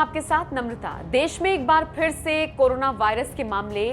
आपके साथ नम्रता। देश में एक बार फिर से कोरोना वायरस के मामले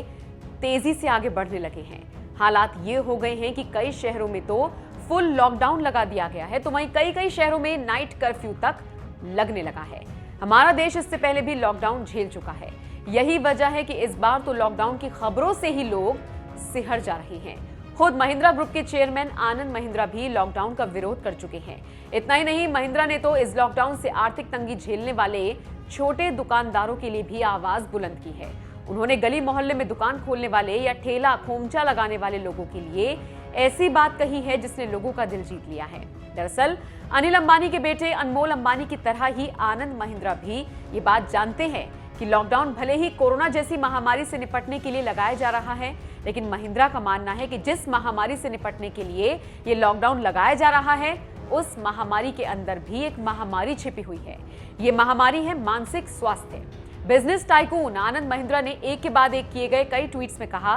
तेजी से आगे बढ़ने लगे हैं। हालात ये हो गए हैं कि कई शहरों में तो फुल लॉकडाउन लगा दिया गया है, तो वहीं कई शहरों में नाइट कर्फ्यू तक लगने लगा है। हमारा देश इससे पहले भी लॉकडाउन झेल चुका है। यही वजह है कि इस बार तो लॉकडाउन की खबरों से ही लोग सिहर जा रहे हैं। खुद महिंद्रा ग्रुप के चेयरमैन आनंद महिंद्रा भी लॉकडाउन का विरोध कर चुके हैं। इतना ही नहीं, महिंद्रा ने तो इस लॉकडाउन से आर्थिक तंगी झेलने वाले छोटे दुकानदारों के लिए भी आवाज बुलंद की है। उन्होंने गली मोहल्ले में दुकान खोलने वाले या ठेला खोमचा लगाने वाले लोगों के लिए ऐसी बात कही है जिसने लोगों का दिल जीत लिया है। दरअसल अनिल अंबानी के बेटे अनमोल अंबानी की तरह ही आनंद महिंद्रा भी ये बात जानते हैं कि लॉकडाउन भले ही कोरोना जैसी महामारी से निपटने के लिए लगाया जा रहा है, लेकिन महिंद्रा का मानना है कि जिस महामारी से निपटने के लिए ये लॉकडाउन लगाया जा रहा है, उस महामारी के अंदर भी एक महामारी छिपी हुई है। ये महामारी है मानसिक स्वास्थ्य। बिजनेस टाइकून आनंद महिंद्रा ने एक के बाद एक किए गए कई ट्वीट्स में कहा,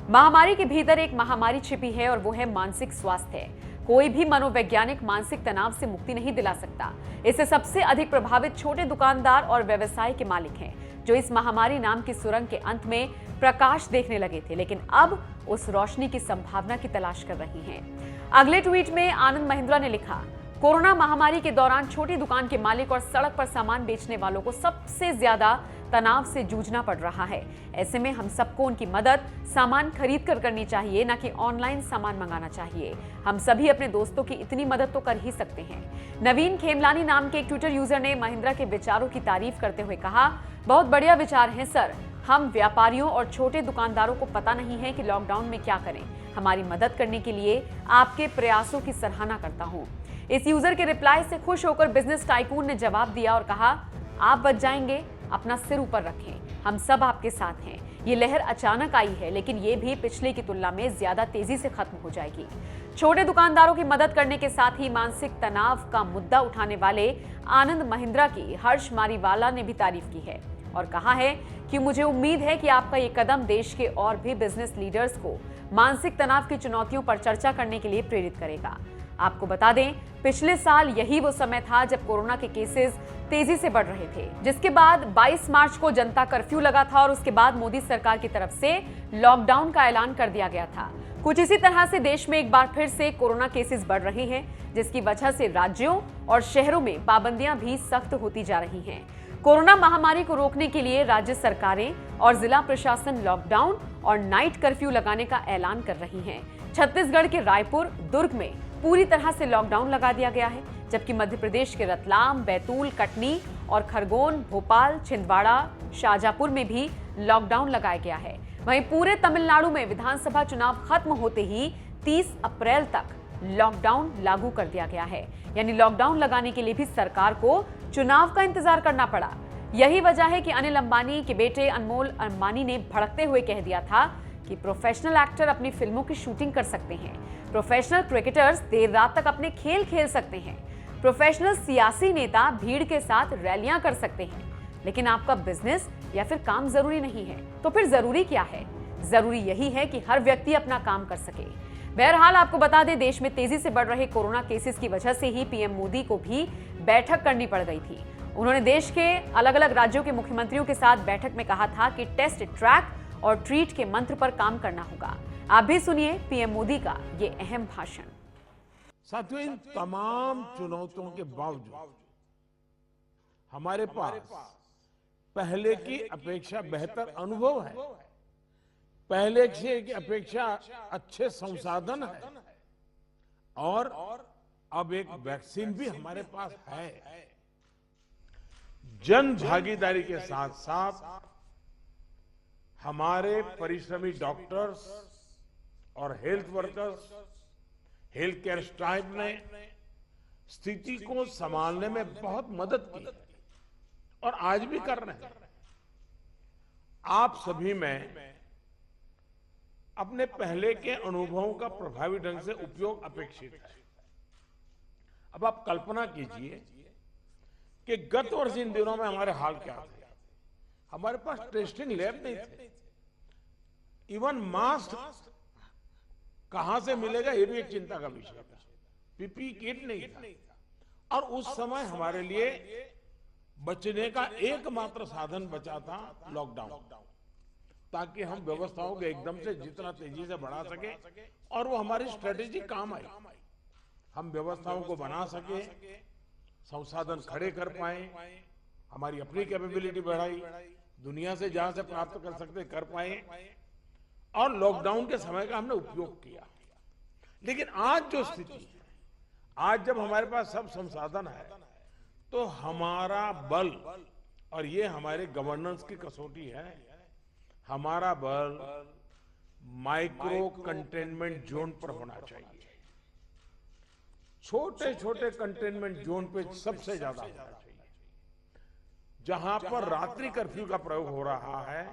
महामारी के भीतर एक महामारी छिपी है और वो है मानसिक स्वास्थ्य। कोई भी मनोवैज्ञानिक मानसिक तनाव से मुक्ति नहीं दिला सकता। इससे सबसे अधिक प्रभावित छोटे दुकानदार और व्यवसाय के मालिक हैं, जो इस महामारी नाम की सुरंग के अंत में प्रकाश देखने लगे थे, लेकिन अब उस रोशनी की संभावना की तलाश कर रही हैं। अगले ट्वीट में आनंद महिंद्रा ने लिखा, कोरोना महामारी के दौरान छोटी दुकान के मालिक और सड़क पर सामान बेचने वालों को सबसे ज्यादा तनाव से जूझना पड़ रहा है। ऐसे में हम सबको उनकी मदद सामान खरीद कर करनी चाहिए, न कि ऑनलाइन सामान मंगाना चाहिए। हम सभी अपने दोस्तों की इतनी मदद तो कर ही सकते हैं। नवीन खेमलानी नाम के एक ट्विटर यूजर ने महिंद्रा के विचारों की तारीफ करते हुए कहा, बहुत बढ़िया विचार हैं सर। हम व्यापारियों और छोटे दुकानदारों को पता नहीं है कि लॉकडाउन में क्या करें। हमारी मदद करने के लिए आपके प्रयासों की सराहना करता हूं। इस यूजर के रिप्लाई से खुश होकर बिजनेस टाइकून ने जवाब दिया और कहा, आप बच जाएंगे, अपना सिर ऊपर रखें, हम सब आपके साथ हैं। ये लहर अचानक आई है, लेकिन ये भी पिछले की तुलना में ज्यादा तेजी से खत्म हो जाएगी। छोटे दुकानदारों की मदद करने के साथ ही मानसिक तनाव का मुद्दा उठाने वाले आनंद महिंद्रा की हर्ष मारीवाला ने भी तारीफ की है और कहा है कि मुझे उम्मीद है कि आपका ये कदम देश के और भी बिजनेस लीडर्स को मानसिक तनाव की चुनौतियों पर चर्चा करने के लिए प्रेरित करेगा। आपको बता दें, पिछले साल यही वो समय था जब कोरोना के केसेस तेजी से बढ़ रहे थे, जिसके बाद 22 मार्च को जनता कर्फ्यू लगा था और उसके बाद मोदी सरकार की तरफ से लॉकडाउन का ऐलान कर दिया गया था। कुछ इसी तरह से देश में एक बार फिर से कोरोना केसेस बढ़ रहे हैं, जिसकी वजह से राज्यों और शहरों में पाबंदियां भी सख्त होती जा रही हैं। कोरोना महामारी को रोकने के लिए राज्य सरकारें और जिला प्रशासन लॉकडाउन और नाइट कर्फ्यू लगाने का ऐलान कर रही हैं। छत्तीसगढ़ के रायपुर, दुर्ग में पूरी तरह से लॉकडाउन लगा दिया गया है, जबकि मध्य प्रदेश के रतलाम, बैतूल, कटनी और खरगोन, भोपाल, छिंदवाड़ा, शाजापुर में भी लॉकडाउन लगाया गया है। वहीं पूरे तमिलनाडु में विधानसभा चुनाव खत्म होते ही 30 अप्रैल तक लॉकडाउन लागू कर दिया गया है। यानी लॉकडाउन लगाने के लिए भी सरकार को चुनाव का इंतजार करना पड़ा। यही वजह है कि अनिल अंबानी के बेटे अनमोल अंबानी ने भड़कते हुए कह दिया था कि प्रोफेशनल एक्टर अपनी फिल्मों की शूटिंग कर सकते हैं, प्रोफेशनल क्रिकेटर्स देर रात तक अपने खेल खेल सकते हैं, प्रोफेशनल सियासी नेता भीड़ के साथ रैलियां कर सकते हैं, लेकिन आपका बिजनेस या फिर काम जरूरी नहीं है। तो फिर जरूरी क्या है? जरूरी यही है कि हर व्यक्ति अपना काम कर सके। बहरहाल आपको बता दें, देश में तेजी से बढ़ रहे कोरोना केसेस की वजह से ही पीएम मोदी को भी बैठक करनी पड़ गई थी। उन्होंने देश के अलग अलग राज्यों के मुख्यमंत्रियों के साथ बैठक में कहा था कि टेस्ट, ट्रैक और ट्रीट के मंत्र पर काम करना होगा। आप भी सुनिए पीएम मोदी का ये अहम भाषण। साथियों, इन तमाम चुनौतियों के बावजूद हमारे पास पहले की अपेक्षा बेहतर अनुभव है, पहले की अपेक्षा अच्छे संसाधन है और अब एक वैक्सीन भी हमारे पास है। जन भागीदारी के साथ साथ हमारे परिश्रमी डॉक्टर्स और health workers, health care staff ने स्थिति को संभालने में बहुत मदद की और आज भी कर रहे हैं। आप सभी में अपने पहले के अनुभवों का प्रभावी ढंग से उपयोग अपेक्षित है। अब आप कल्पना कीजिए कि गत वर्ष इन दिनों में हमारे हाल क्या थे। हमारे पास टेस्टिंग लैब नहीं थे, इवन मास्क कहां से मिलेगा ये भी एक चिंता का विषय था, पीपीई किट नहीं था। और उस समय हमारे लिए बचने का एकमात्र साधन बचा था लॉकडाउन, ताकि हम व्यवस्थाओं को एकदम से जितना तेजी से बढ़ा सके और वो हमारी स्ट्रेटेजी काम आई। हम व्यवस्थाओं को बना सके, संसाधन खड़े कर पाए, हमारी अपनी कैपेबिलिटी बढ़ाई, दुनिया से जहां से प्राप्त कर सकते कर पाए, और लॉकडाउन के समय का हमने उपयोग किया। लेकिन आज जो स्थिति है, आज जब हमारे पास सब संसाधन है, तो हमारा बल, और ये हमारे गवर्नेंस की कसौटी है, हमारा बल माइक्रो कंटेनमेंट जोन पर होना चाहिए। छोटे छोटे कंटेनमेंट जोन पे सबसे ज्यादा होना चाहिए। जहां पर रात्रि कर्फ्यू का प्रयोग हो रहा है,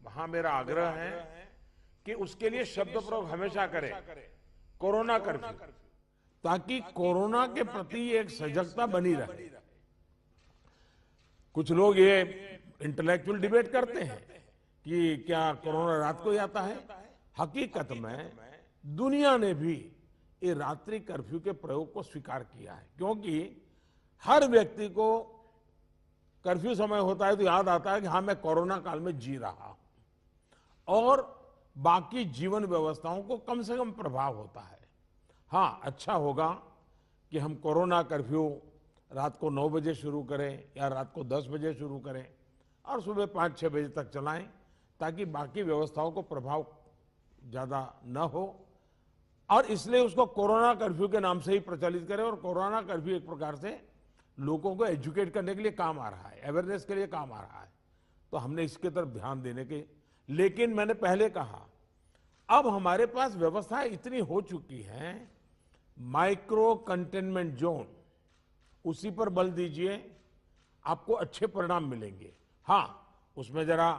वहां मेरा आग्रह है कि उसके लिए शब्द प्रयोग हमेशा करें, कोरोना कर्फ्यू, ताकि कोरोना के प्रति एक सजगता बनी रहे। कुछ लोग ये इंटेलेक्चुअल डिबेट करते हैं कि क्या कोरोना रात को ही आता है। हकीकत में दुनिया ने भी ये रात्रि कर्फ्यू के प्रयोग को स्वीकार किया है, क्योंकि हर व्यक्ति को कर्फ्यू समय होता है तो याद आता है कि हाँ, मैं कोरोना काल में जी रहा हूं, और बाकी जीवन व्यवस्थाओं को कम से कम प्रभाव होता है। हाँ, अच्छा होगा कि हम कोरोना कर्फ्यू रात को 9 बजे शुरू करें या रात को 10 बजे शुरू करें और सुबह 5-6 बजे तक चलाएं, ताकि बाकी व्यवस्थाओं को प्रभाव ज्यादा न हो। और इसलिए उसको कोरोना कर्फ्यू के नाम से ही प्रचलित करें, और कोरोना कर्फ्यू एक प्रकार से लोगों को एजुकेट करने के लिए काम आ रहा है, अवेयरनेस के लिए काम आ रहा है, तो हमने इसके तरफ ध्यान देने के। लेकिन मैंने पहले कहा, अब हमारे पास व्यवस्था इतनी हो चुकी है, माइक्रो कंटेनमेंट जोन, उसी पर बल दीजिए, आपको अच्छे परिणाम मिलेंगे। हाँ, उसमें जरा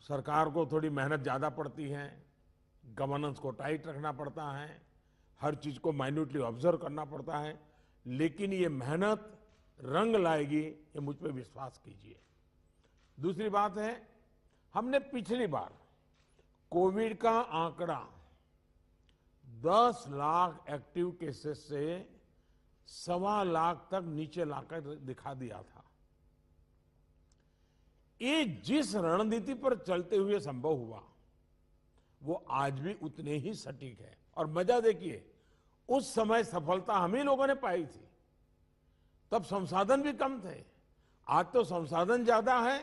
सरकार को थोड़ी मेहनत ज्यादा पड़ती है, गवर्नेंस को टाइट रखना पड़ता है, हर चीज को माइन्यूटली ऑब्जर्व करना पड़ता है, लेकिन ये मेहनत रंग लाएगी, ये मुझ पे विश्वास कीजिए। दूसरी बात है, हमने पिछली बार कोविड का आंकड़ा 10 लाख एक्टिव केसेस से 1.25 लाख तक नीचे लाकर दिखा दिया था। ये जिस रणनीति पर चलते हुए संभव हुआ, वो आज भी उतने ही सटीक है। और मजा देखिए, उस समय सफलता हम ही लोगों ने पाई थी, तब संसाधन भी कम थे। आज तो संसाधन ज्यादा है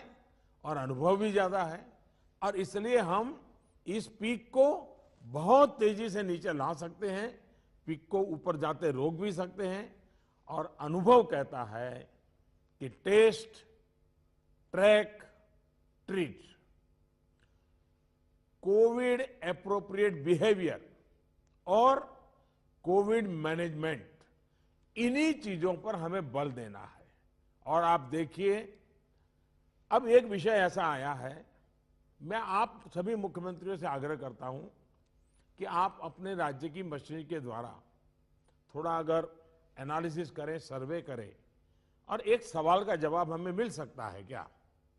और अनुभव भी ज्यादा है, और इसलिए हम इस पीक को बहुत तेजी से नीचे ला सकते हैं, पीक को ऊपर जाते रोक भी सकते हैं। और अनुभव कहता है कि test, track, treat, Covid appropriate behaviour और कोविड मैनेजमेंट, इन्हीं चीजों पर हमें बल देना है। और आप देखिए, अब एक विषय ऐसा आया है, मैं आप सभी मुख्यमंत्रियों से आग्रह करता हूं कि आप अपने राज्य की मशीनरी के द्वारा थोड़ा अगर एनालिसिस करें, सर्वे करें, और एक सवाल का जवाब हमें मिल सकता है क्या,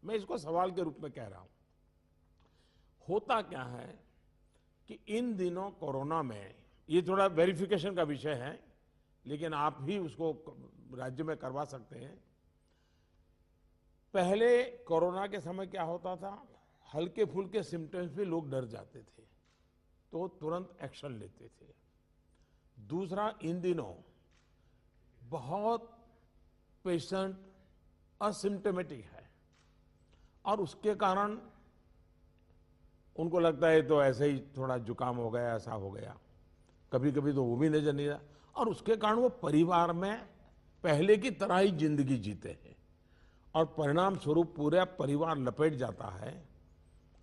मैं इसको सवाल के रूप में कह रहा हूं। होता क्या है कि इन दिनों कोरोना में, ये थोड़ा वेरिफिकेशन का विषय है, लेकिन आप ही उसको राज्य में करवा सकते हैं। पहले कोरोना के समय क्या होता था, हल्के फुल्के सिम्टम्स भी लोग डर जाते थे, तो तुरंत एक्शन लेते थे। दूसरा, इन दिनों बहुत पेशेंट असिम्टोमेटिक है, और उसके कारण उनको लगता है तो ऐसे ही थोड़ा जुकाम हो गया, ऐसा हो गया, कभी कभी तो वो भी नजर नहीं आता, और उसके कारण वो परिवार में पहले की तरह ही जिंदगी जीते हैं, और परिणाम स्वरूप पूरा परिवार लपेट जाता है,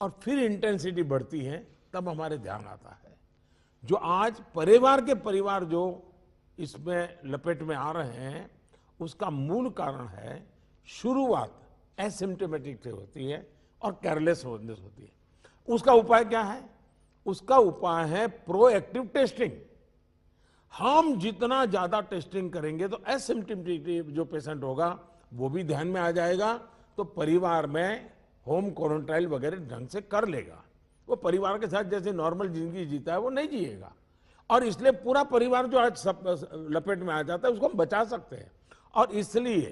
और फिर इंटेंसिटी बढ़ती है, तब हमारे ध्यान आता है। जो आज परिवार जो इसमें लपेट में आ रहे हैं, उसका मूल कारण है शुरुआत एसिम्टोमेटिक से होती है और केयरलेस होने से होती है। उसका उपाय क्या है? उसका उपाय है प्रोएक्टिव टेस्टिंग। हम जितना ज्यादा टेस्टिंग करेंगे तो एसिम्टोमेटिक जो पेशेंट होगा वो भी ध्यान में आ जाएगा, तो परिवार में होम क्वारंटाइन वगैरह ढंग से कर लेगा। वो परिवार के साथ जैसे नॉर्मल जिंदगी जीता है वो नहीं जिएगा, और इसलिए पूरा परिवार जो आज सब लपेट में आ जाता है उसको हम बचा सकते हैं। और इसलिए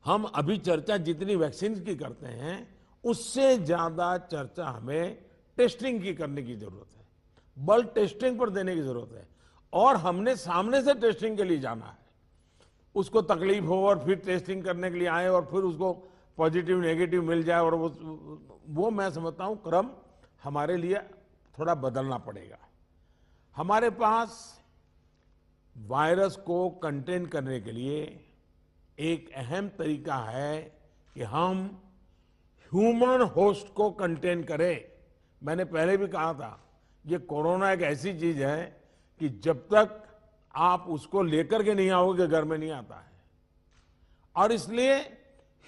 हम अभी चर्चा जितनी वैक्सीन की करते हैं उससे ज्यादा चर्चा हमें टेस्टिंग की करने की जरूरत है, बल टेस्टिंग पर देने की जरूरत है। और हमने सामने से टेस्टिंग के लिए जाना है। उसको तकलीफ हो और फिर टेस्टिंग करने के लिए आए और फिर उसको पॉजिटिव नेगेटिव मिल जाए, और वो मैं समझता हूं क्रम हमारे लिए थोड़ा बदलना पड़ेगा। हमारे पास वायरस को कंटेन करने के लिए एक अहम तरीका है कि हम ह्यूमन होस्ट को कंटेन करें। मैंने पहले भी कहा था, ये कोरोना एक ऐसी चीज है कि जब तक आप उसको लेकर के नहीं आओगे घर में नहीं आता है। और इसलिए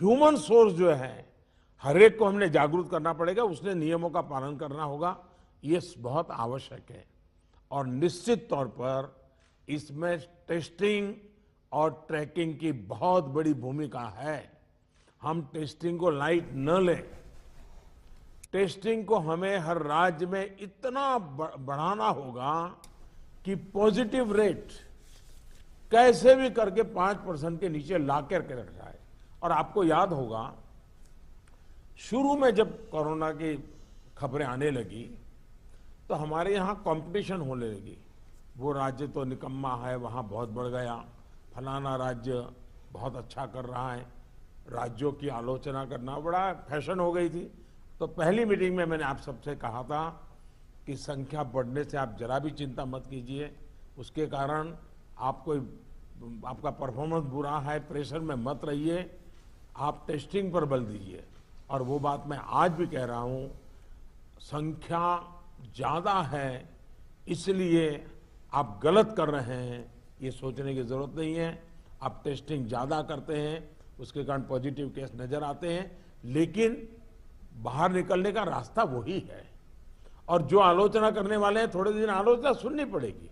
ह्यूमन सोर्स जो है हर एक को हमने जागरूक करना पड़ेगा, उसने नियमों का पालन करना होगा, ये बहुत आवश्यक है। और निश्चित तौर पर इसमें टेस्टिंग और ट्रैकिंग की बहुत बड़ी भूमिका है। हम टेस्टिंग को लाइट न लें। टेस्टिंग को हमें हर राज्य में इतना बढ़ाना होगा कि पॉजिटिव रेट कैसे भी करके 5% के नीचे ला करके रखा है। और आपको याद होगा, शुरू में जब कोरोना की खबरें आने लगी तो हमारे यहाँ कंपटीशन होने लगी। वो राज्य तो निकम्मा है, वहाँ बहुत बढ़ गया, फलाना राज्य बहुत अच्छा कर रहा है। राज्यों की आलोचना करना बड़ा फैशन हो गई थी। तो पहली मीटिंग में मैंने आप सबसे कहा था कि संख्या बढ़ने से आप जरा भी चिंता मत कीजिए, उसके कारण आपका परफॉर्मेंस बुरा है, प्रेशर में मत रहिए, आप टेस्टिंग पर बल दीजिए। और वो बात मैं आज भी कह रहा हूँ, संख्या ज़्यादा है इसलिए आप गलत कर रहे हैं, ये सोचने की जरूरत नहीं है। आप टेस्टिंग ज़्यादा करते हैं, उसके कारण पॉजिटिव केस नजर आते हैं, लेकिन बाहर निकलने का रास्ता वही है। और जो आलोचना करने वाले हैं, थोड़े दिन आलोचना सुननी पड़ेगी,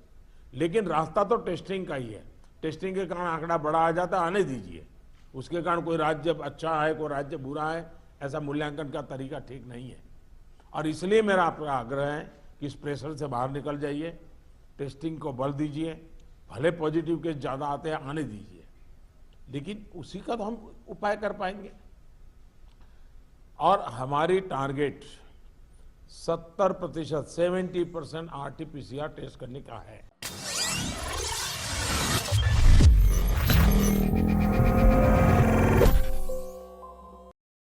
लेकिन रास्ता तो टेस्टिंग का ही है। टेस्टिंग के कारण आंकड़ा बड़ा आ जाता है, आने दीजिए। उसके कारण कोई राज्य अच्छा है, कोई राज्य बुरा है, ऐसा मूल्यांकन का तरीका ठीक नहीं है। और इसलिए मेरा आपका आग्रह है कि इस प्रेशर से बाहर निकल जाइए, टेस्टिंग को बल दीजिए। भले पॉजिटिव केस ज्यादा आते हैं, आने दीजिए, लेकिन उसी का तो हम उपाय कर पाएंगे। और हमारी टारगेट 70% 70% RT-PCR टेस्ट करने का है।